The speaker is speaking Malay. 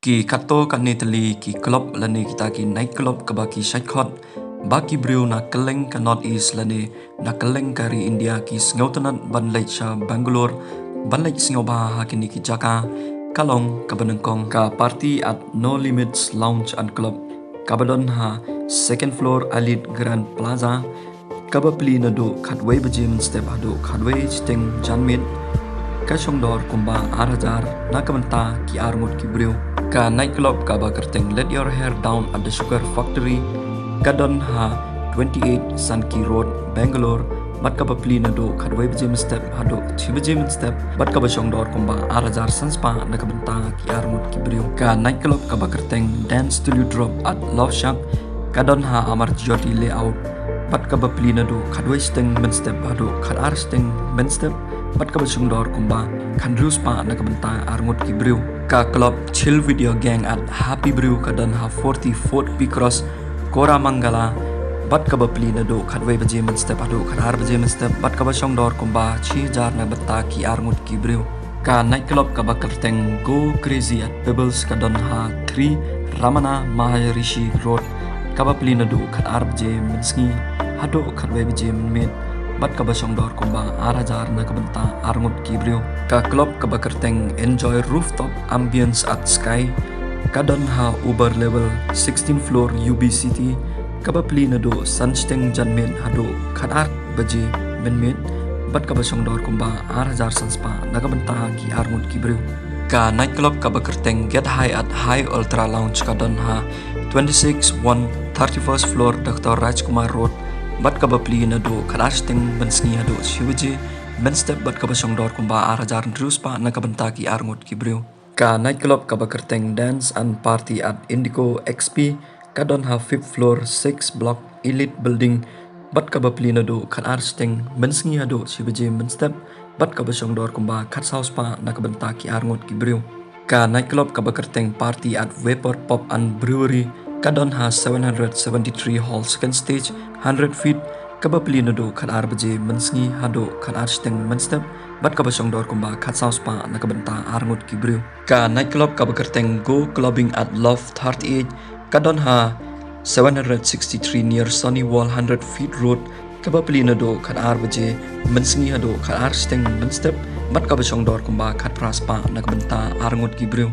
Ki kato kan Italy ki club lani kita ki night club kabaki shaikhot baki briu na keleng ka north east lani na keleng kari India ki sngotanat banlait sha Bangalore banlait singoba ha kini ki Jaka kalong kabanengkong ka party at No Limits Lounge and Club kabadon ha second floor Elite Grand Plaza kabapli na do khatway bajim step hado khatway sting janmit Kashongdor kumba arajar nakamanta ki armut ki briu ka nightclub ka bakerteng Let Your Hair Down at the Sugar Factory kadon ha 28 Sanki Road Bangalore bat ka bapli na do khatway bajim step hado chibajim step bat ka bashongdor kumba arajar sanspa nakamanta ki armut ki briu ka nightclub ka bakerteng Dance Till You Drop at Love Shack kadon ha Amar Jyoti Layout bat ka bapli na do khatway sting men step hado khatar sting men step bat ka basungdor kumba khandrus pa nakabanta arngot ki brew ka club chill video gang at happy brew kadan ha 44th P Cross Koramangala bat ka bapli na do khatway baje men step ado khadar baje men step bat ka basungdor kumba 6000 na bata ki arngot ki brew ka night club ka bakalteng Go Crazy at Pebbles kadan ha 3 Ramana Maharishi Road ka bapli na do khadar baje men sngi hado khatway baje men bat ka basongdor kumba arajar na kabanta arngut kibriu ka club ka bakerteng Enjoy Rooftop Ambience at Sky kadon ha Uber level 16 floor UB City kabapli na do Sunsteng Janmen hado khatar baje menmet bat ka basongdor kumba arajar sanspa na kabanta ki arngut kibriu ka night club ka bakerteng Get High at High Ultra Lounge kadon ha 26 1 31st floor Dr. Rajkumar Road bat ka bapli na do khalasting bansngi hado shivaji men step bat ka basongdor kumba arajar drus pa na kabanta ki arngot ki brew ka night club ka bakerteng Dance and Party at Indigo XP kadon ha 5th floor 6 block Elite Building bat ka bapli na do khalasting bansngi hado shivaji men step bat ka basongdor kumba khat house pa na kabanta ki arngot ki brew ka night club ka bakerteng Party at Vapor Pub and Brewery kadon ha 773 hall second stage 100 feet kabapli na do khadar baje mansngi hado khadar steng manstep bat ka basongdor kumba khat saus pa nakabanta arngut ki brew ka night club ka bakerteng Go Clubbing at Love 38 kadon ha 763 near Sunny Wall 100 feet road kabapli na do khadar baje mansngi hado khadar steng manstep bat ka basongdor kumba khat pras pa nakabanta arngut ki brew